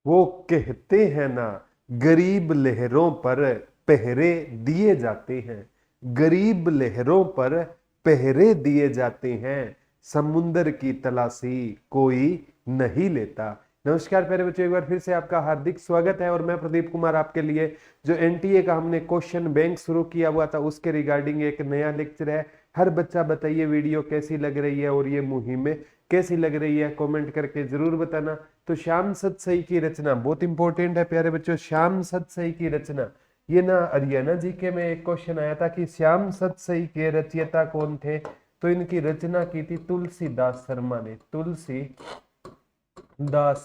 वो कहते हैं ना, गरीब लहरों पर पहरे दिए जाते हैं, गरीब लहरों पर पहरे दिए जाते हैं, समुंदर की तलाशी कोई नहीं लेता। नमस्कार प्यारे बच्चों, एक बार फिर से आपका हार्दिक स्वागत है और मैं प्रदीप कुमार आपके लिए जो एनटीए का हमने क्वेश्चन बैंक शुरू किया हुआ था उसके रिगार्डिंग एक नया लेक्चर है। हर बच्चा बताइए वीडियो कैसी लग रही है और ये मुहिम कैसी लग रही है, कमेंट करके जरूर बताना। तो श्याम सतसई की रचना बहुत इंपॉर्टेंट है प्यारे बच्चों। श्याम सतसई की रचना, ये ना हरियाणा जीके में एक क्वेश्चन आया था कि श्याम सतसई के रचयिता कौन थे। तो इनकी रचना की थी तुलसीदास शर्मा ने, तुलसीदास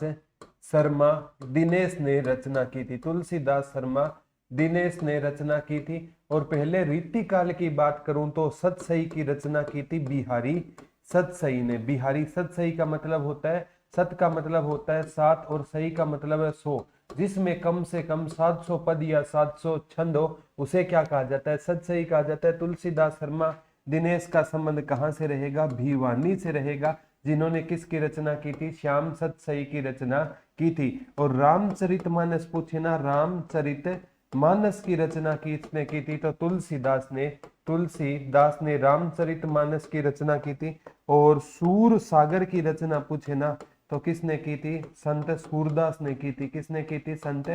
शर्मा दिनेश ने रचना की थी, तुलसीदास शर्मा दिनेश ने रचना की थी। और पहले रीति काल की बात करूं तो सतसई की रचना की थी बिहारी सतसई ने। बिहारी सतसई का मतलब होता है, सत का मतलब होता है 7 और सही का मतलब है 100, जिसमें कम से कम 700 पद या 700 छंद हो उसे क्या कहा जाता है, सतसई कहा जाता है। तुलसीदास शर्मा दिनेश का संबंध कहां से रहेगा, भिवानी से रहेगा, जिन्होंने किसकी रचना की थी, श्याम सतसई की रचना की थी। और रामचरितमानस पूछे ना, रामचरितमानस की रचना किसने की थी, तो तुलसीदास ने रामचरितमानस की रचना की थी। और सूर सागर की रचना पूछे ना तो किसने की थी, संत सूरदास ने की थी। किसने की थी, संत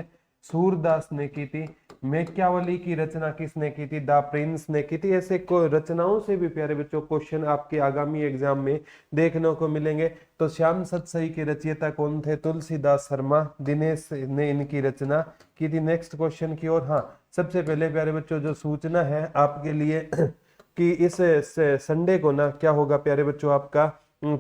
सूरदास ने की थी। मेक्यावली की रचना किसने की थी, द प्रिंस ने की थी। ऐसे रचनाओं से भी प्यारे बच्चों क्वेश्चन आपके आगामी एग्जाम में देखने को मिलेंगे। तो श्याम सतसई के रचयिता कौन थे, तुलसीदास शर्मा दिनेश ने इनकी रचना की थी। नेक्स्ट क्वेश्चन की ओर। हाँ, सबसे पहले प्यारे बच्चों जो सूचना है आपके लिए कि इस संडे को ना क्या होगा प्यारे बच्चों, आपका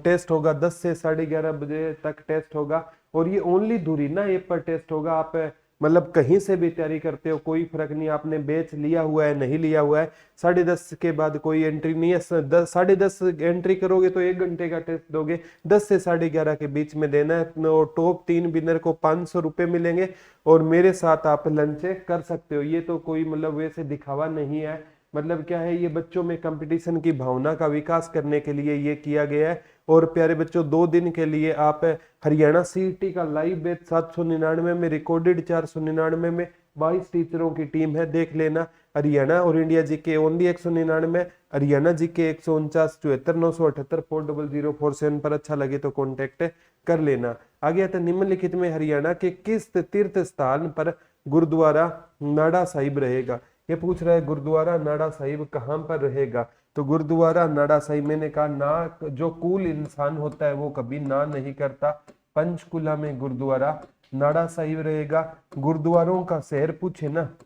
टेस्ट होगा 10 से 11:30 बजे तक टेस्ट होगा। और ये ओनली दूरी ना ऐप पर टेस्ट होगा। आप मतलब कहीं से भी तैयारी करते हो कोई फर्क नहीं, आपने बैच लिया हुआ है नहीं लिया हुआ है, 10:30 के बाद कोई एंट्री नहीं है। 10:30 एंट्री करोगे तो 1 घंटे का टेस्ट दोगे, 10 से 11:30 के बीच में देना है। और टॉप 3 विनर को 500 रुपए मिलेंगे और मेरे साथ आप लंच कर सकते हो। ये तो कोई मतलब वैसे दिखावा नहीं है, मतलब क्या है, ये बच्चों में कंपटीशन की भावना का विकास करने के लिए ये किया गया है। और प्यारे बच्चों 2 दिन के लिए आप हरियाणा सीईटी का लाइव बैच 799 में, रिकॉर्डेड 499 में, 22 टीचरों की टीम है, देख लेना। हरियाणा और India GK only 199, Haryana GK 149 74 978 400447 पर। अच्छा लगे तो कॉन्टेक्ट कर लेना। आगे आता निम्नलिखित में हरियाणा के किस तीर्थ स्थान पर गुरुद्वारा नाडा साहिब रहेगा। ये पूछ रहा है गुरुद्वारा नाडा साहिब कहाँ पर रहेगा। तो गुरुद्वारा नाडा साहिब, मैंने कहा ना, जो कूल इंसान होता है वो कभी ना नहीं करता। पंचकुला में गुरुद्वारा नाडा साहिब रहेगा। गुरुद्वारों का शहर पूछे ना,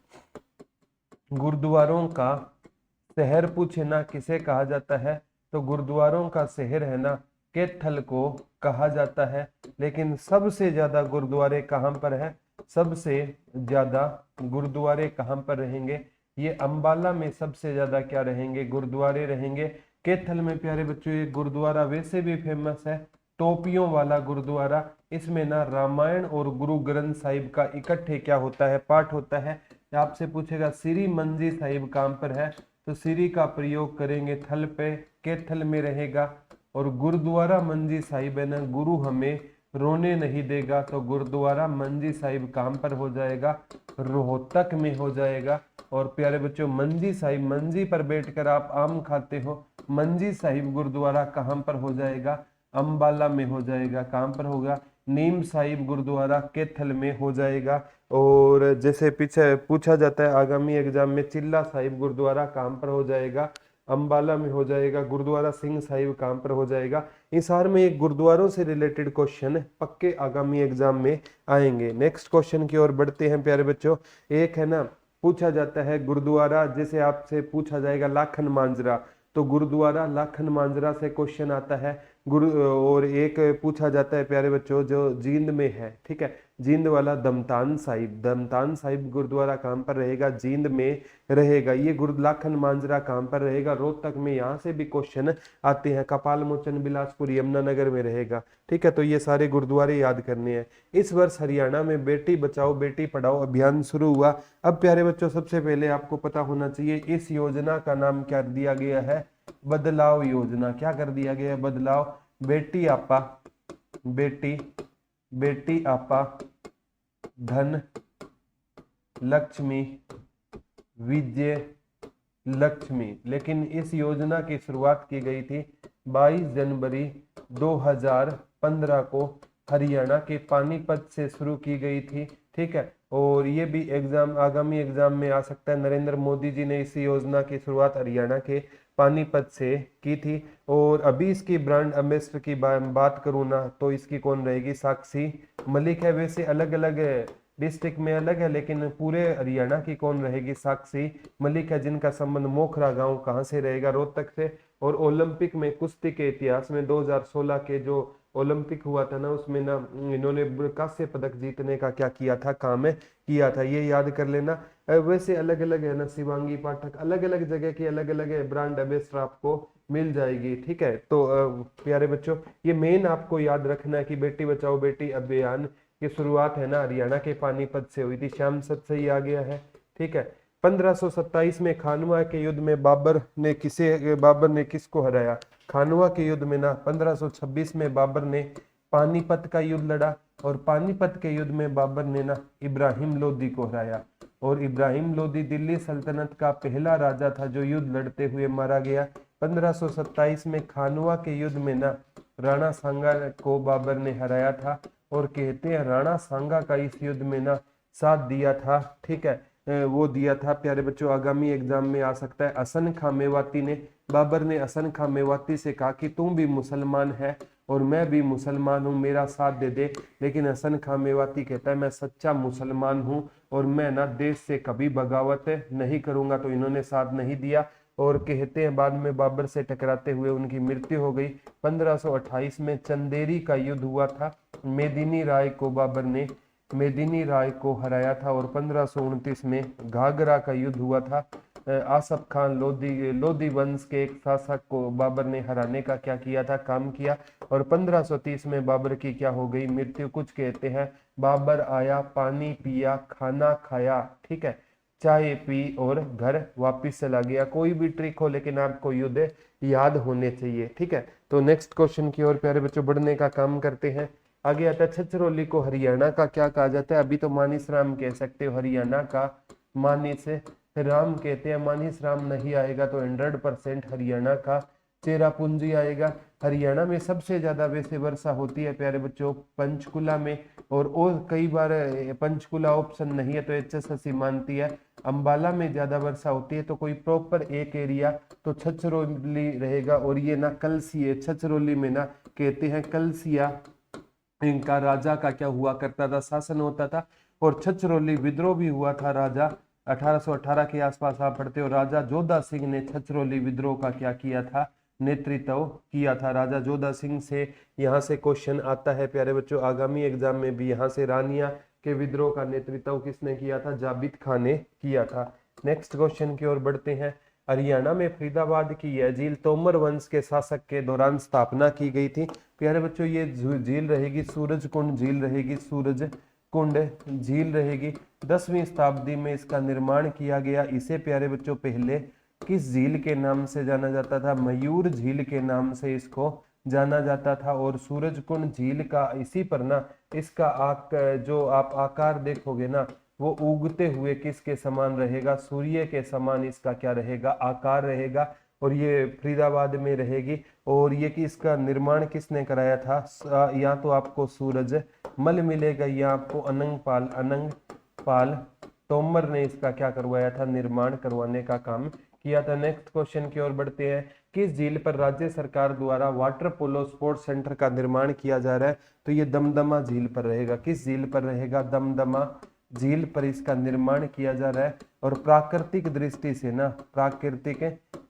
गुरुद्वारों का शहर पूछे ना किसे कहा जाता है, तो गुरुद्वारों का शहर है ना कैथल को कहा जाता है। लेकिन सबसे ज्यादा गुरुद्वारे कहाँ पर है, सबसे ज्यादा गुरुद्वारे कहाँ पर रहेंगे, ये अंबाला में सबसे ज्यादा क्या रहेंगे, गुरुद्वारे रहेंगे। कैथल में प्यारे बच्चों ये गुरुद्वारा वैसे भी फेमस है, टोपियों वाला गुरुद्वारा। इसमें ना रामायण और गुरु ग्रंथ साहिब का इकट्ठे क्या होता है, पाठ होता है। आपसे पूछेगा श्री मंजी साहिब कहाँ पर है, तो श्री का प्रयोग करेंगे थल पे, कैथल में रहेगा। और गुरुद्वारा मंजी साहिब है ना, गुरु हमें रोने नहीं देगा, तो गुरुद्वारा मंजी साहिब कहाँ पर हो जाएगा, रोहतक में हो जाएगा। और प्यारे बच्चों मंजी साहिब, मंजी पर बैठकर आप आम खाते हो, मंजी साहिब गुरुद्वारा कहाँ पर हो जाएगा, अंबाला में हो जाएगा। कहाँ पर होगा, नीम साहिब गुरुद्वारा कैथल में हो जाएगा। और जैसे पीछे पूछा जाता है आगामी एग्जाम में, चिल्ला साहिब गुरुद्वारा कहाँ पर हो जाएगा, अंबाला में हो जाएगा। गुरुद्वारा सिंह साहिब कहाँ पर हो जाएगा। इस हार में एक गुरुद्वारों से रिलेटेड क्वेश्चन पक्के आगामी एग्जाम में आएंगे। नेक्स्ट क्वेश्चन की ओर बढ़ते हैं प्यारे बच्चों। एक है ना, पूछा जाता है गुरुद्वारा, जैसे आपसे पूछा जाएगा लाखन मांजरा, तो गुरुद्वारा लाखन मांजरा से क्वेश्चन आता है। गुरु और एक पूछा जाता है प्यारे बच्चों जो जींद में है, ठीक है, जींद वाला दमतान साहिब, दमतान साहिब गुरुद्वारा कहाँ पर रहेगा, जींद में रहेगा। ये गुरु लाखन मांजरा कहाँ पर रहेगा, रोहतक में। यहाँ से भी क्वेश्चन आते हैं, कपाल मोचन बिलासपुर यमुनानगर में रहेगा, ठीक है। तो ये सारे गुरुद्वारे याद करने हैं। इस वर्ष हरियाणा में बेटी बचाओ बेटी पढ़ाओ अभियान शुरू हुआ। अब प्यारे बच्चों सबसे पहले आपको पता होना चाहिए इस योजना का नाम क्या दिया गया है, बदलाव योजना। क्या कर दिया गया है, बदलाव। बेटी आपा, बेटी बेटी आपा धन लक्ष्मी विजय लक्ष्मी। लेकिन इस योजना की शुरुआत की गई थी 22 जनवरी 2015 को हरियाणा के पानीपत से शुरू की गई थी। ठीक है, और ये भी एग्जाम, आगामी एग्जाम में आ सकता है। नरेंद्र मोदी जी ने इस योजना की शुरुआत हरियाणा के पानीपत से की थी। और अभी इसकी ब्रांड एम्बेसडर की बात करूँ ना, तो इसकी कौन रहेगी? साक्षी मलिक है। वैसे अलग अलग डिस्ट्रिक्ट में अलग है, लेकिन पूरे हरियाणा की कौन रहेगी? साक्षी मलिक है, जिनका संबंध मोखरा गांव कहाँ से रहेगा? रोहतक से। और ओलंपिक में कुश्ती के इतिहास में 2016 के जो ओलंपिक हुआ था ना, उसमें ना इन्होंने कांस्य पदक जीतने का क्या किया था? काम किया था, ये याद कर लेना। वैसे अलग अलग है ना, शिवांगी पाठक, अलग अलग जगह की अलग अलग ब्रांड एम्बेसडर आपको मिल जाएगी। ठीक है, तो प्यारे बच्चों, ये मेन आपको याद रखना है कि बेटी बचाओ बेटी अभियान की शुरुआत है ना हरियाणा के पानीपत से हुई थी। श्याम सत सही आ गया है। ठीक है, 1527 में खानवा के युद्ध में बाबर ने किसको हराया? खानवा के युद्ध में ना 1526 में बाबर ने पानीपत का युद्ध लड़ा, और पानीपत के युद्ध में बाबर ने ना इब्राहिम लोदी को हराया। और इब्राहिम लोदी दिल्ली सल्तनत का पहला राजा था जो युद्ध लड़ते हुए मारा गया। 1527 में खानवा के युद्ध में ना राणा सांगा को बाबर ने हराया था, और कहते हैं राणा सांगा का इस युद्ध में ना साथ दिया था। ठीक है, वो दिया था प्यारे बच्चों, आगामी एग्जाम में आ सकता है। हसन खां मेवाती ने, बाबर ने हसन खां मेवाती से कहा कि तुम भी मुसलमान है और मैं भी मुसलमान हूँ, मेरा साथ दे दे। लेकिन हसन खां मेवाती कहता है मैं सच्चा मुसलमान हूँ और मैं ना देश से कभी बगावत नहीं करूंगा, तो इन्होंने साथ नहीं दिया। और कहते हैं बाद में बाबर से टकराते हुए उनकी मृत्यु हो गई। 1528 में चंदेरी का युद्ध हुआ था, मेदिनी राय को हराया था। और 1529 में घाघरा का युद्ध हुआ था। आसफ खान लोधी वंश के एक शासक को बाबर ने हराने का क्या किया था? काम किया। और 1530 में बाबर की क्या हो गई? मृत्यु। कुछ कहते हैं बाबर आया, पानी पिया, खाना खाया, ठीक है, चाय पी और घर वापिस चला गया। कोई भी ट्रिक हो, लेकिन आपको युद्ध याद होने चाहिए। ठीक है, तो नेक्स्ट क्वेश्चन की ओर प्यारे बच्चों बढ़ने का काम करते हैं। आगे आता है छछरौली को हरियाणा का क्या कहा जाता है? अभी तो मानिस राम कह सकते हो, हरियाणा का मानिस राम कहते हैं। मानिस राम नहीं आएगा तो 100% हरियाणा का चेरापूंजी आएगा। हरियाणा में सबसे ज्यादा वैसे वर्षा होती है प्यारे बच्चों पंचकुला में, और कई बार पंचकुला ऑप्शन नहीं है तो HSSC मानती है। अंबाला में ज्यादा वर्षा होती है, तो कोई प्रॉपर एक एरिया तो छछरौली रहेगा। और ये ना कलसी, छछरौली में ना कहते हैं कलसिया, इनका राजा का क्या हुआ करता था? शासन होता था। और छछरौली विद्रोह भी हुआ था, राजा 1818 के आसपास आप पढ़ते हो। राजा जोधा सिंह ने छछरौली विद्रोह का क्या किया था? नेतृत्व किया था। राजा जोधा सिंह से यहाँ से क्वेश्चन आता है प्यारे बच्चों, आगामी एग्जाम में भी यहाँ से रानिया के विद्रोह का नेतृत्व किसने किया था? जाबित खान ने किया था। नेक्स्ट क्वेश्चन की ओर बढ़ते हैं। हरियाणा में फरीदाबाद की यह झील तोमर वंश के शासक के दौरान स्थापना की गई थी। प्यारे बच्चों ये झील रहेगी सूरज कुंड झील रहेगी, सूरज कुंड झील रहेगी। 10वीं शताब्दी में इसका निर्माण किया गया। इसे प्यारे बच्चों पहले किस झील के नाम से जाना जाता था? मयूर झील के नाम से इसको जाना जाता था। और सूरज कुंड झील का इसी पर ना इसका जो आप आकार देखोगे ना, वो उगते हुए किसके समान रहेगा? सूर्य के समान इसका क्या रहेगा? आकार रहेगा। और ये फरीदाबाद में रहेगी। और ये कि इसका निर्माण किसने कराया था? या तो आपको सूरज मल मिलेगा, या आपको अनंग पाल तोमर ने इसका क्या करवाया था? निर्माण करवाने का काम किया था। नेक्स्ट क्वेश्चन की ओर बढ़ते हैं। किस झील पर राज्य सरकार द्वारा वाटर पोलो स्पोर्ट्स सेंटर का निर्माण किया जा रहा है? तो ये दमदमा झील पर रहेगा। किस झील पर रहेगा? दमदमा झील पर इसका निर्माण किया जा रहा है। और प्राकृतिक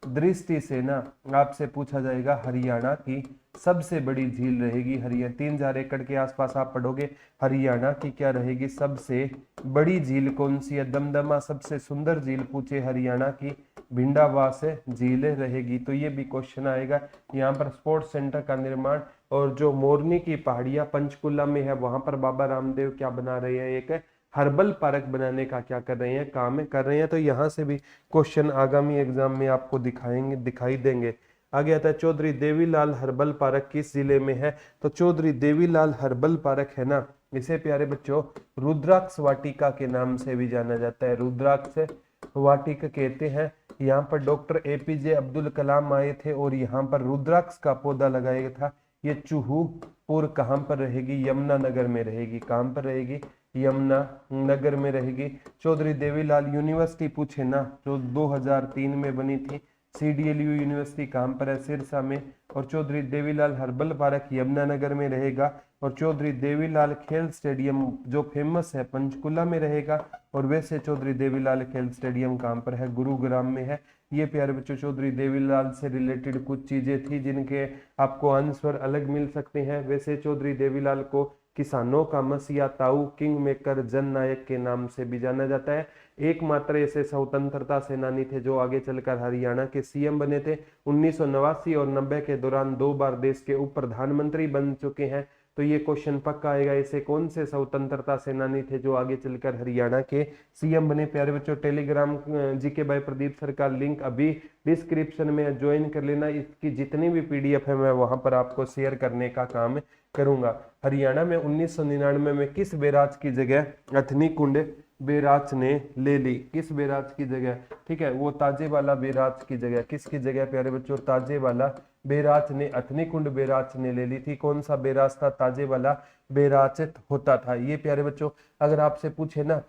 दृष्टि से ना आपसे पूछा जाएगा हरियाणा की सबसे बड़ी झील रहेगी। हरियाणा 3000 एकड़ के आसपास आप पढ़ोगे। हरियाणा की क्या रहेगी? सबसे बड़ी झील कौन सी है? दमदमा। सबसे सुंदर झील पूछे हरियाणा की, भिंडावास झील रहेगी। तो ये भी क्वेश्चन आएगा। यहाँ पर स्पोर्ट्स सेंटर का निर्माण। और जो मोरनी की पहाड़ियां पंचकुला में है, वहां पर बाबा रामदेव क्या बना रहे हैं? एक हर्बल पार्क बनाने का क्या कर रहे हैं? काम कर रहे हैं। तो यहाँ से भी क्वेश्चन आगामी एग्जाम में आपको दिखाई देंगे। आगे आता है चौधरी देवीलाल हर्बल पार्क किस जिले में है? तो चौधरी देवीलाल हर्बल पार्क है ना, इसे प्यारे बच्चों रुद्राक्ष वाटिका के नाम से भी जाना जाता है, रुद्राक्ष वाटिका कहते हैं। यहाँ पर डॉक्टर एपीजे अब्दुल कलाम आए थे और यहाँ पर रुद्राक्ष का पौधा लगाया था। ये चूहूपुर कहाँ पर रहेगी? यमुनानगर में रहेगी। कहाँ पर रहेगी? यमुनानगर में रहेगी। चौधरी देवीलाल यूनिवर्सिटी पूछे ना, जो 2003 में बनी थी। CDLU यूनिवर्सिटी कहाँ पर है? सिरसा में। और चौधरी देवीलाल हर्बल पार्क यमुनानगर में रहेगा। और चौधरी देवीलाल खेल स्टेडियम जो फेमस है पंचकुला में रहेगा। और वैसे चौधरी देवीलाल खेल स्टेडियम कहाँ पर है? गुरुग्राम में है। ये प्यारे बच्चों चौधरी देवीलाल से रिलेटेड कुछ चीजें थी जिनके आपको आंसर अलग मिल सकते हैं। वैसे चौधरी देवीलाल को किसानों का मसीहा, ताऊ, किंग मेकर, जन नायक के नाम से भी जाना जाता है। एकमात्र ऐसे स्वतंत्रता सेनानी थे जो आगे चलकर हरियाणा के CM बने थे। 1989 और 90 के दौरान 2 बार देश के उप प्रधानमंत्री बन चुके हैं। तो ये क्वेश्चन पक्का आएगा, ऐसे कौन से स्वतंत्रता सेनानी थे जो आगे चलकर हरियाणा के CM बने? प्यारे बच्चों Telegram GK by Pradeep sir का लिंक अभी डिस्क्रिप्शन में ज्वाइन कर लेना। इसकी जितनी भी PDF है मैं वहां पर आपको शेयर करने का काम करूंगा। हरियाणा में 1999 में किस बैराज की जगह अथनी कुंड बैराज ने ले ली? किस बैराज की जगह? ठीक है, वो ताजेवाला बैराज की जगह। किसकी जगह प्यारे बच्चों? ताजेवाला बैराज ने, अथनी कुंड बैराज ने ले ली थी। कौन सा बैराज था? ताजेवाला बैराज होता था। ये प्यारे बच्चों अगर आपसे पूछे ना,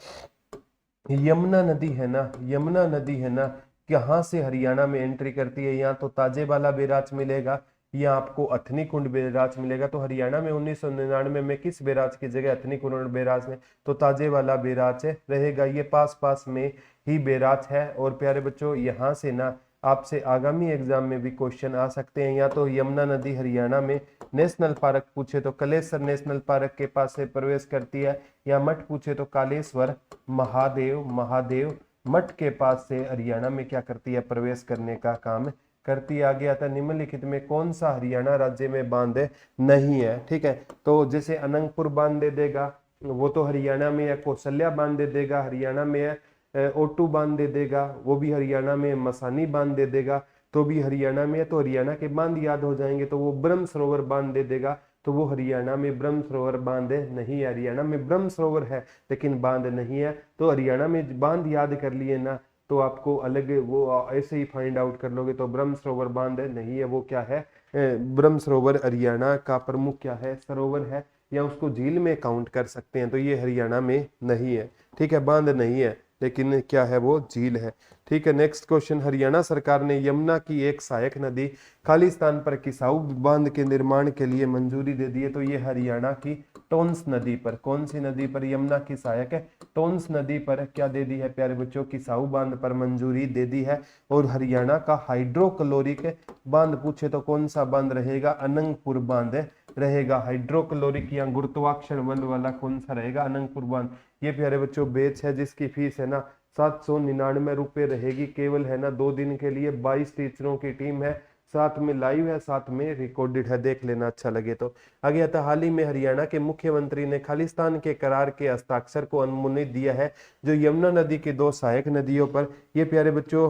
यमुना नदी है ना, यमुना नदी है ना, कहाँ से हरियाणा में एंट्री करती है? यहाँ तो ताजेवाला बैराज मिलेगा या आपको अथनी कुंड बैराज मिलेगा। तो हरियाणा में 1999 में किस बैराज की जगह अथनी कुंड बैराज में? तो ताजेवाला बैराज रहेगा। ये पास पास में ही बैराज है। और प्यारे बच्चों यहाँ से ना आपसे आगामी एग्जाम में भी क्वेश्चन आ सकते हैं। या तो यमुना नदी हरियाणा में नेशनल पार्क पूछे तो कलेसर नेशनल पार्क के पास से प्रवेश करती है, या मठ पूछे तो कालेश्वर महादेव मठ के पास से हरियाणा में क्या करती है? प्रवेश करने का काम करती। आ गया था निम्नलिखित में कौन सा हरियाणा राज्य में बांध नहीं है? ठीक है, तो जैसे अनंगपुर बांध दे देगा, वो तो हरियाणा में है। कौशल्या बांध दे देगा, हरियाणा में है। ओटू बांध दे देगा, वो भी हरियाणा में। मसानी बांध दे देगा तो भी हरियाणा में है। तो हरियाणा के बांध याद हो जाएंगे तो वो ब्रह्म सरोवर बांध दे देगा, तो वो हरियाणा में ब्रह्म सरोवर बांध नहीं है। हरियाणा में ब्रह्म सरोवर है लेकिन बांध नहीं है। तो हरियाणा में बांध याद कर लिए ना, तो आपको अलग वो ऐसे ही फाइंड आउट कर लोगे। तो ब्रह्म सरोवर बांध नहीं है, वो क्या है? ब्रह्म सरोवर हरियाणा का प्रमुख क्या है? सरोवर है, या उसको झील में काउंट कर सकते हैं। तो ये हरियाणा में नहीं है। ठीक है, बांध नहीं है लेकिन क्या है? वो झील है। ठीक है, नेक्स्ट क्वेश्चन। हरियाणा सरकार ने यमुना की एक सहायक नदी खालिस्तान पर किसाऊ बांध के निर्माण के लिए मंजूरी दे दी है। तो ये हरियाणा की टोंस नदी पर, कौन सी नदी पर? यमुना की सहायक है टोंस नदी पर क्या दे दी है प्यारे बच्चों? किसाऊ बांध पर मंजूरी दे दी है। और हरियाणा का हाइड्रोक्लोरिक बांध पूछे तो कौन सा बांध रहेगा? अनंगपुर बांध रहेगा। हाइड्रोक्लोरिक या गुरुत्वाकर्षण बल वाला कौन सा रहेगा? अनंगपुर बांध। ये प्यारे बच्चों बैच है जिसकी फीस है ना 799 रुपये रहेगी केवल, है ना। 2 दिन के लिए 22 टीचरों की टीम है, साथ में लाइव है, साथ में रिकॉर्डेड है, देख लेना अच्छा लगे तो। आगे आता, हाल ही में हरियाणा के मुख्यमंत्री ने खालिस्तान के करार के हस्ताक्षर को अनुमोदित दिया है जो यमुना नदी की 2 सहायक नदियों पर। ये प्यारे बच्चों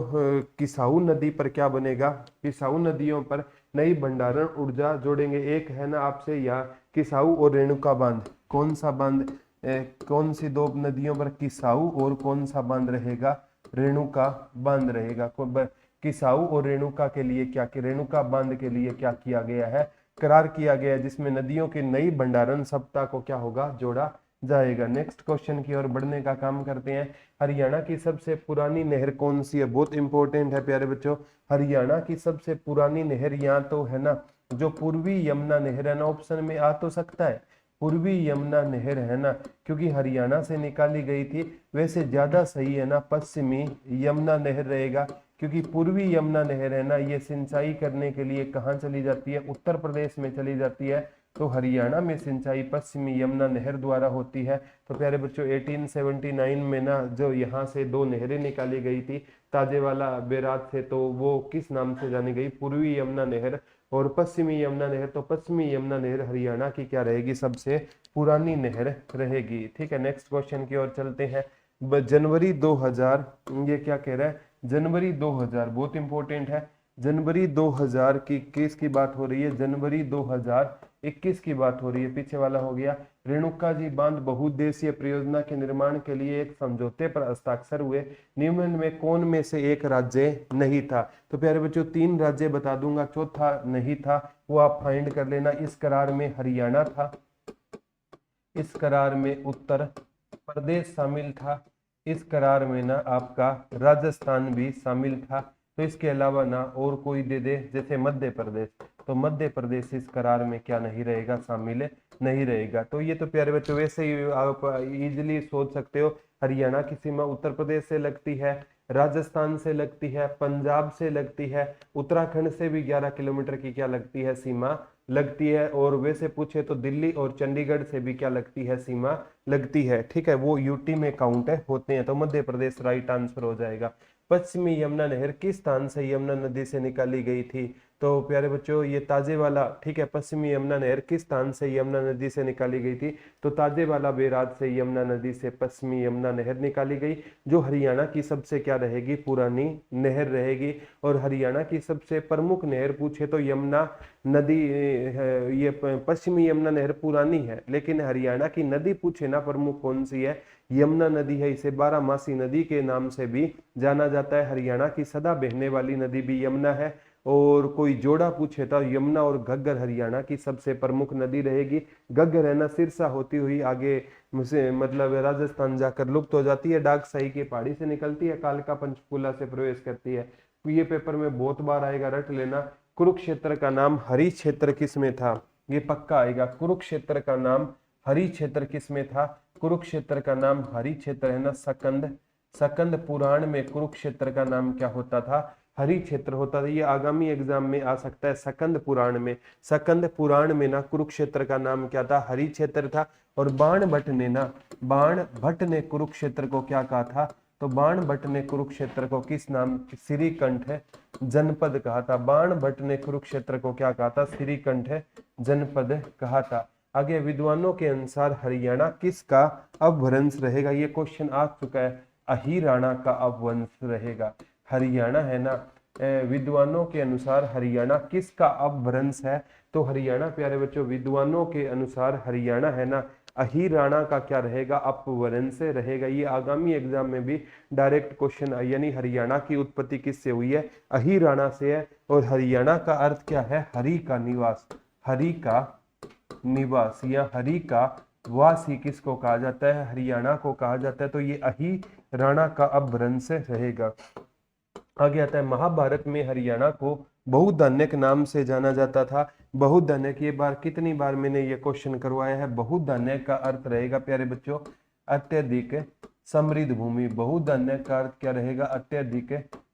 किसाऊ नदी पर क्या बनेगा? किसाऊ नदियों पर नई भंडारण ऊर्जा जोड़ेंगे। एक है ना आपसे यहाँ किसाऊ और रेणुका बांध, कौन सा बांध? कौन सी 2 नदियों पर? किसाऊ और कौन सा बांध रहेगा? रेणुका बांध रहेगा। किसाऊ और रेणुका के लिए क्या, कि रेणुका बांध के लिए क्या किया गया है? करार किया गया है, जिसमें नदियों के नई भंडारण सप्ताह को क्या होगा? जोड़ा जाएगा। नेक्स्ट क्वेश्चन की ओर बढ़ने का काम करते हैं। हरियाणा की सबसे पुरानी नहर कौन सी है? बहुत इंपॉर्टेंट है प्यारे बच्चों। हरियाणा की सबसे पुरानी नहर यहाँ तो है ना जो पूर्वी यमुना नहर है ना, ऑप्शन में आ तो सकता है पूर्वी यमुना नहर, है ना, क्योंकि हरियाणा से निकाली गई थी। वैसे ज्यादा सही है ना पश्चिमी यमुना नहर रहेगा, क्योंकि पूर्वी यमुना नहर है ना ये सिंचाई करने के लिए कहाँ चली जाती है? उत्तर प्रदेश में चली जाती है। तो हरियाणा में सिंचाई पश्चिमी यमुना नहर द्वारा होती है। तो प्यारे बच्चों 1879 में ना जो यहाँ से 2 नहरें निकाली गई थी ताजेवाला बैराज से, तो वो किस नाम से जानी गई? पूर्वी यमुना नहर और पश्चिमी यमुना नहर। तो पश्चिमी यमुना नहर हरियाणा की क्या रहेगी? सबसे पुरानी नहर रहेगी। ठीक है, नेक्स्ट क्वेश्चन की ओर चलते हैं। जनवरी 2000, ये क्या कह रहा है? जनवरी 2000 बहुत इंपॉर्टेंट है। जनवरी 2000 की केस की बात हो रही है। जनवरी 2000 21 की बात हो रही है, पीछे वाला हो गया। रेणुका जी बांध बहुउद्देशीय परियोजना के निर्माण के लिए एक समझौते पर हस्ताक्षर हुए, निम्न में कौन में से एक राज्य नहीं था? तो प्यारे बच्चों 3 राज्य बता दूंगा, चौथा नहीं था, वो आप फाइंड कर लेना। इस करार में हरियाणा था, इस करार में उत्तर प्रदेश शामिल था, इस करार में ना आपका राजस्थान भी शामिल था। तो इसके अलावा ना और कोई दे दे, जैसे मध्य प्रदेश, तो मध्य प्रदेश इस करार में क्या नहीं रहेगा, शामिल नहीं रहेगा। तो ये तो प्यारे बच्चों वैसे ही आप इजीली सोच सकते हो। हरियाणा की सीमा उत्तर प्रदेश से लगती है, राजस्थान से लगती है, पंजाब से लगती है, उत्तराखंड से भी 11 किलोमीटर की क्या लगती है, सीमा लगती है। और वैसे पूछे तो दिल्ली और चंडीगढ़ से भी क्या लगती है, सीमा लगती है। ठीक है, वो यूटी में काउंट होते हैं। तो मध्य प्रदेश राइट आंसर हो जाएगा। पश्चिमी यमुना नहर किस स्थान से यमुना नदी से निकाली गई थी? तो प्यारे बच्चों ये ताजे वाला, ठीक है, पश्चिमी यमुना नहर किस स्थान से यमुना नदी से निकाली गई थी? तो ताजे वाला बैराज से यमुना नदी से पश्चिमी यमुना नहर निकाली गई, जो हरियाणा की सबसे क्या रहेगी, पुरानी नहर रहेगी। और हरियाणा की सबसे प्रमुख नहर पूछे तो यमुना नदी है, ये पश्चिमी यमुना नहर पुरानी है, लेकिन हरियाणा की नदी पूछे ना प्रमुख कौन सी है, यमुना नदी है। इसे बारामासी नदी के नाम से भी जाना जाता है। हरियाणा की सदा बहने वाली नदी भी यमुना है। और कोई जोड़ा पूछे तो यमुना और घग्गर हरियाणा की सबसे प्रमुख नदी रहेगी। घग्गर है ना सिरसा होती हुई आगे मुझे मतलब राजस्थान जाकर लुप्त हो जाती है, डागसाई की पहाड़ी से निकलती है, कालका पंचकुला से प्रवेश करती है। ये पेपर में बहुत बार आएगा, रट लेना। कुरुक्षेत्र का नाम हरि क्षेत्र किस में था? ये पक्का आएगा। कुरुक्षेत्र का नाम हरि क्षेत्र किस में था? कुरुक्षेत्र का नाम हरि क्षेत्र है ना सकंद, सकंद पुराण में कुरुक्षेत्र का नाम क्या होता था? हरि क्षेत्र होता था। ये आगामी एग्जाम में आ सकता है। सकंद पुराण में, सकंद पुराण में ना कुरुक्षेत्र का नाम क्या था? हरि क्षेत्र था। और बाण भट्ट ने ना, बाण भट्ट ने कुरुक्षेत्र को क्या कहा था? तो बाण भट्ट ने कुरुक्षेत्र को किस नाम, श्रीकंठ जनपद कहा था। बाण भट्ट ने कुरुक्षेत्र को क्या कहा था? श्रीकंठ जनपद कहा था। आगे विद्वानों के अनुसार हरियाणा किसका अपभ्रंश रहेगा? ये क्वेश्चन आ चुका है। अहिराणा का अपवंश रहेगा। हरियाणा है ना, विद्वानों के अनुसार हरियाणा किसका अपभ्रंश है? तो हरियाणा प्यारे बच्चों विद्वानों के अनुसार हरियाणा है ना अहिराणा का क्या रहेगा? अपभ्रंश रहेगा। ये आगामी एग्जाम में भी डायरेक्ट क्वेश्चन, यानी हरियाणा की उत्पत्ति किससे हुई है? अहिराणा से है। और हरियाणा का अर्थ क्या है? हरि का निवास, हरि का निवास या हरि का वासी किसको कहा जाता है? हरियाणा को कहा जाता है। तो ये अहिराणा का अपभ्रंश रहेगा। आगे आता है महाभारत में हरियाणा को बहुधान्यक नाम से जाना जाता था। बहुधान्यक, ये बार कितनी बार मैंने ये क्वेश्चन करवाया है। बहुधान्यक का अर्थ रहेगा प्यारे बच्चों अत्यधिक समृद्ध भूमि। बहुधान्यक का अर्थ क्या रहेगा? अत्यधिक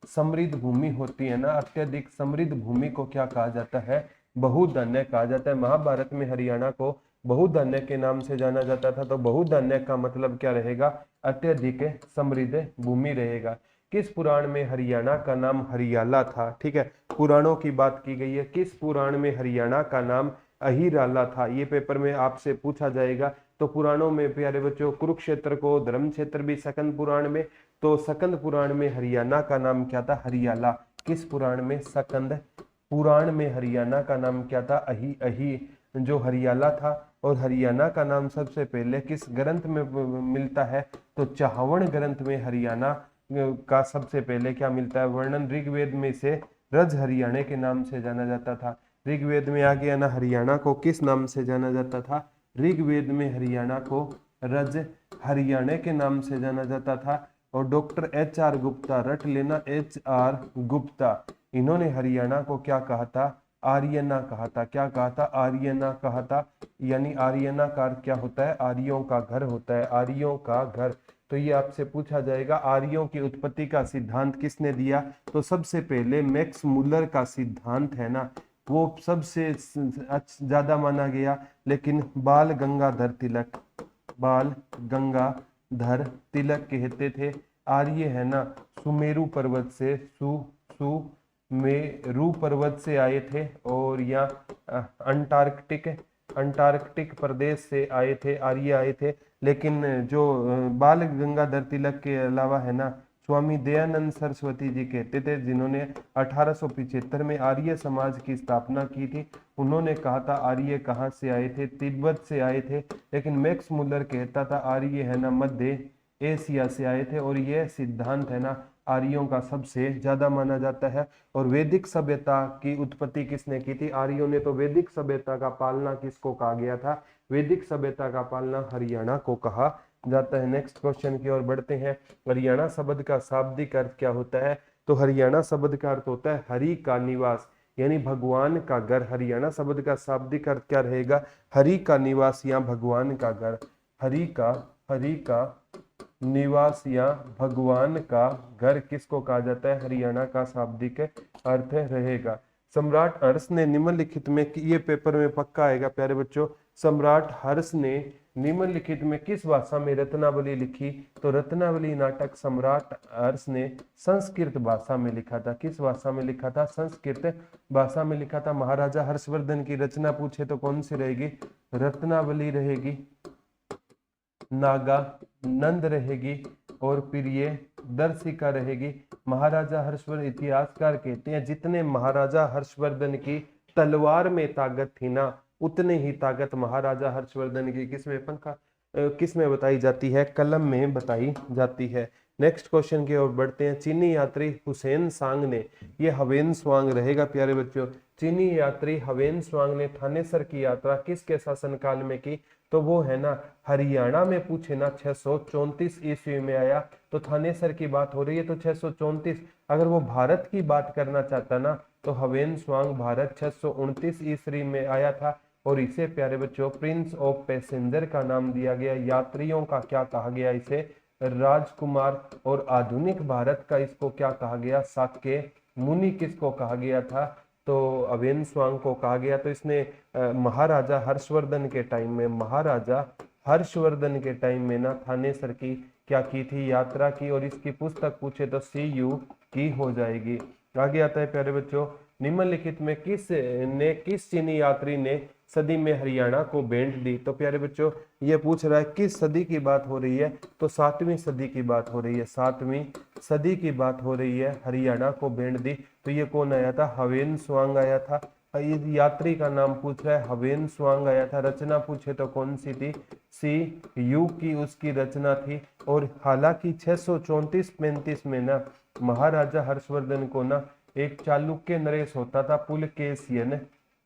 समृद्ध भूमि होती है ना, अत्यधिक समृद्ध भूमि को क्या कहा जाता है? बहुधान्यक कहा जाता है। महाभारत में हरियाणा को बहुधान्यक के नाम से जाना जाता था। तो बहुधान्यक का मतलब क्या रहेगा? अत्यधिक समृद्ध भूमि रहेगा। किस पुराण में हरियाणा का नाम हरियाला था? ठीक है, पुराणों की बात की गई है। किस पुराण में हरियाणा का नाम अहिराला था? ये पेपर में आपसे पूछा जाएगा। तो पुराणों में प्यारे बच्चों कुरुक्षेत्र को धर्म क्षेत्र भी सकंद पुराण में, तो सकंद पुराण में हरियाणा का नाम क्या था? हरियाला। किस पुराण में? सकंद पुराण में हरियाणा का नाम क्या था? अहि अहि जो हरियाला था। और हरियाणा का नाम सबसे पहले किस ग्रंथ में मिलता है? तो चाहवण ग्रंथ में हरियाणा का सबसे पहले क्या मिलता है? वर्णन। ऋग्वेद में इसे रज हरियाणे के नाम से जाना जाता था। ऋग्वेद में आ गया ना, हरियाणा को किस नाम से जाना जाता था? ऋग्वेद में हरियाणा को रज हरियाणे के नाम से जाना जाता था। और डॉक्टर एच.आर. गुप्ता, रट लेना, एच.आर. गुप्ता, इन्होंने हरियाणा को क्या कहा था? आर्यना कहा था। क्या कहा था? आर्यना कहा था। यानी आर्यना का अर्थ क्या होता है? आर्यों का घर होता है, आर्यों का घर। तो ये आपसे पूछा जाएगा आर्यों की उत्पत्ति का सिद्धांत किसने दिया? तो सबसे पहले मैक्स मुलर का सिद्धांत है ना, वो सबसे ज्यादा माना गया। लेकिन बाल गंगाधर तिलक, बाल गंगाधर तिलक कहते थे आर्य है ना सुमेरु पर्वत से, सुमेरु पर्वत से आए थे। और या अंटार्कटिक प्रदेश से आए थे, आर्य आए थे। लेकिन जो बाल गंगाधर तिलक के अलावा है ना स्वामी दयानंद सरस्वती जी कहते थे, जिन्होंने 1875 में आर्य समाज की स्थापना की थी। उन्होंने कहा था आर्य कहाँ से आए थे, तिब्बत से आए थे, लेकिन मैक्स मुलर कहता था आर्य है ना मध्य एशिया से आए थे। और यह सिद्धांत है ना आर्यों का सबसे ज्यादा माना जाता है। और वैदिक सभ्यता की उत्पत्ति किसने की थी? आर्यों ने। तो वैदिक सभ्यता का पालना किसको कहा गया था? वैदिक सभ्यता का पालना हरियाणा को कहा जाता है। नेक्स्ट क्वेश्चन की ओर बढ़ते हैं। हरियाणा शब्द का शाब्दिक अर्थ क्या होता है? तो हरियाणा शब्द का अर्थ होता है हरि का निवास, यानी भगवान का घर। हरियाणा शब्द का शाब्दिक अर्थ क्या रहेगा? हरि का निवास या भगवान का घर। हरि का निवास या भगवान का घर किसको कहा जाता है? हरियाणा का शाब्दिक अर्थ रहेगा। सम्राट हर्ष ने निम्नलिखित में, ये पेपर में पक्का आएगा प्यारे बच्चों, सम्राट हर्ष ने निम्नलिखित में किस भाषा में रत्नावली लिखी? तो रत्नावली नाटक सम्राट हर्ष ने संस्कृत भाषा में लिखा था। किस भाषा में लिखा था? संस्कृत भाषा में लिखा था। महाराजा हर्षवर्धन की रचना पूछे तो कौन सी रहेगी? रत्नावली रहेगी, नागा नंद रहेगी और प्रिय दर्शिका रहेगी। महाराजा हर्षवर्धन, इतिहासकार कहते हैं जितने महाराजा हर्षवर्धन की तलवार में ताकत थी ना, उतने ही ताकत महाराजा हर्षवर्धन की किसमें बताई जाती है? कलम में बताई जाती है। नेक्स्ट क्वेश्चन की ओर बढ़ते हैं। चीनी यात्री हुसैन सांग ने, ये हवेन स्वांग रहेगा प्यारे बच्चों, चीनी यात्री हवेन स्वांग ने थानेसर की यात्रा किसके शासनकाल में की? तो वो है ना हरियाणा में पूछे ना 634 ईस्वी में आया। तो थानेसर की बात हो रही है तो 634। अगर वो भारत की बात करना चाहता ना तो हवेन स्वांग भारत 629 ईस्वी में आया था। और इसे प्यारे बच्चों प्रिंस ऑफ पैसेंजर का नाम दिया गया। यात्रियों का क्या कहा गया? इसे राजकुमार। और आधुनिक भारत का इसको क्या कहा गया? शाक्य मुनि। किसको कहा गया था? तो हवेन स्वांग को कहा गया। तो इसने महाराजा हर्षवर्धन के टाइम में ना थानेसर की क्या की थी? यात्रा की। और इसकी पुस्तक पूछे तो CU की हो जाएगी। आगे आता है प्यारे बच्चों, निम्नलिखित में किस चीनी यात्री ने सदी में हरियाणा को भेंट दी? तो प्यारे बच्चों ये पूछ रहा है किस सदी की बात हो रही है? तो 7वीं सदी की बात हो रही है। 7वीं सदी की बात हो रही है, हरियाणा को भेंट दी। तो ये कौन आया था? हवेन स्वांग आया था। यात्री का नाम पूछ रहा है, हवेन स्वांग आया था। रचना पूछे तो कौन सी थी? CU की उसकी रचना थी। और हालांकि 634-35 में ना महाराजा हर्षवर्धन को ना एक चालुक्य नरेश होता था, पुलकेशियन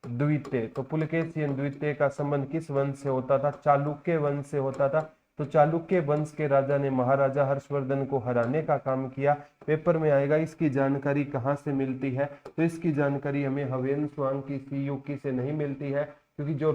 द्वितीय। तो पुलकेशियन द्वितीय का संबंध किस वंश से होता था? चालुक्य वंश से होता था। तो चालुक्य वंश के राजा ने महाराजा हर्षवर्धन को हराने का काम किया। पेपर में आएगा। इसकी जानकारी कहाँ से मिलती है? तो इसकी जानकारी हमें हवेन स्वांग की CU की से नहीं मिलती है, क्योंकि जो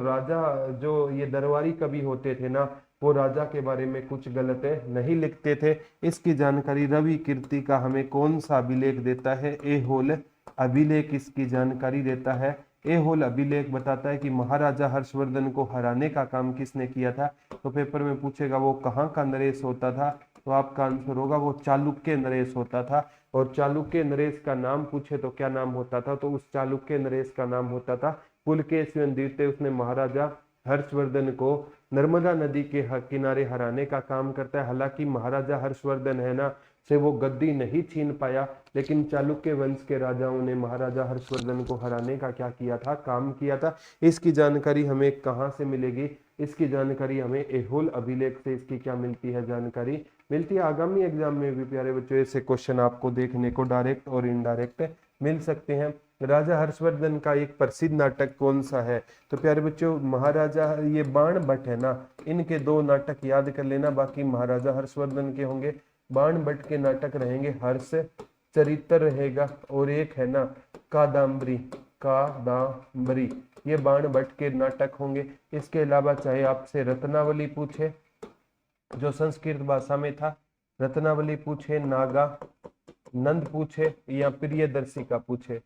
ये दरबारी कवि होते थे ना, वो राजा के बारे में कुछ गलत नहीं लिखते थे। इसकी जानकारी रवि कीर्ति का हमें कौन सा अभिलेख देता है? ऐहोल अभिलेख इसकी जानकारी देता है। ऐहोल अभिलेख बताता है कि महाराजा हर्षवर्धन को हराने का काम किसने किया था? तो पेपर में पूछेगा वो कहाँ का नरेश होता था? तो आपका आंसर होगा वो चालुक्य नरेश होता था। और चालुक्य नरेश का नाम पूछे तो क्या नाम होता था? तो उस चालुक्य नरेश का नाम होता था पुलकेशियन द्वितीय। उसने महाराजा हर्षवर्धन को नर्मदा नदी के किनारे हराने का काम करता है। हालांकि महाराजा हर्षवर्धन है ना से वो गद्दी नहीं छीन पाया, लेकिन चालुक्य वंश के राजाओं ने महाराजा हर्षवर्धन को हराने का क्या किया था? काम किया था। इसकी जानकारी हमें कहाँ से मिलेगी? इसकी जानकारी हमें ऐहोल अभिलेख से इसकी क्या मिलती है? जानकारी मिलती है। आगामी एग्जाम में भी प्यारे बच्चों ऐसे क्वेश्चन आपको देखने को डायरेक्ट और इनडायरेक्ट मिल सकते हैं। राजा हर्षवर्धन का एक प्रसिद्ध नाटक कौन सा है? तो प्यारे बच्चों महाराजा, ये बाण भट्ट है ना, इनके 2 नाटक याद कर लेना, बाकी महाराजा हर्षवर्धन के होंगे। बाण भट्ट के नाटक रहेंगे हर्ष चरित्र रहेगा, और एक है ना कादम्बरी। ये बाण भट्ट के नाटक होंगे। इसके अलावा चाहे आपसे रत्नावली पूछे जो संस्कृत भाषा में था, रत्नावली पूछे, नागा नंद पूछे, या प्रियदर्शिका पूछे,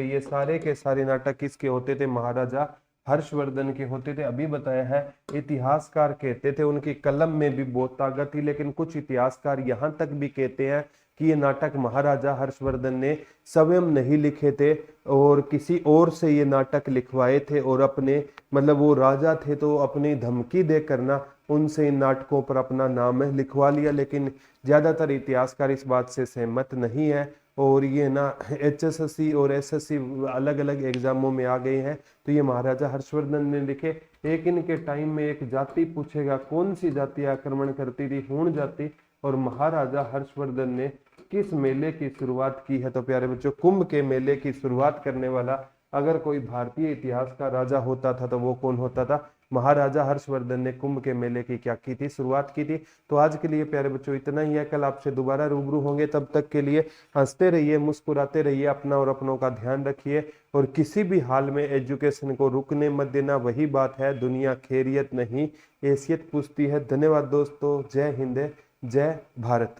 ये सारे के सारे नाटक किसके होते थे? महाराजा हर्षवर्धन के होते थे। अभी बताया है इतिहासकार कहते थे उनकी कलम में भी बहुत ताकत थी, लेकिन कुछ इतिहासकार यहाँ तक भी कहते हैं कि ये नाटक महाराजा हर्षवर्धन ने स्वयं नहीं लिखे थे और किसी और से ये नाटक लिखवाए थे, और अपने मतलब वो राजा थे तो अपनी धमकी दे करना उनसे इन नाटकों पर अपना नाम लिखवा लिया। लेकिन ज्यादातर इतिहासकार इस बात से सहमत नहीं है, और ये ना HSSC और SSC अलग अलग एग्जामों में आ गए हैं। तो ये महाराजा हर्षवर्धन ने लिखे। एक इनके टाइम में एक जाति पूछेगा, कौन सी जाति आक्रमण करती थी? हूण जाति। और महाराजा हर्षवर्धन ने किस मेले की शुरुआत की है? तो प्यारे बच्चों, कुंभ के मेले की शुरुआत करने वाला अगर कोई भारतीय इतिहास का राजा होता था तो वो कौन होता था? महाराजा हर्षवर्धन ने कुंभ के मेले की क्या की थी? शुरुआत की थी। तो आज के लिए प्यारे बच्चों इतना ही है। कल आपसे दोबारा रूबरू होंगे, तब तक के लिए हंसते रहिए, मुस्कुराते रहिए, अपना और अपनों का ध्यान रखिए, और किसी भी हाल में एजुकेशन को रुकने मत देना। वही बात है, दुनिया खैरियत नहीं हैसियत पूछती है। धन्यवाद दोस्तों। जय हिंद, जय भारत।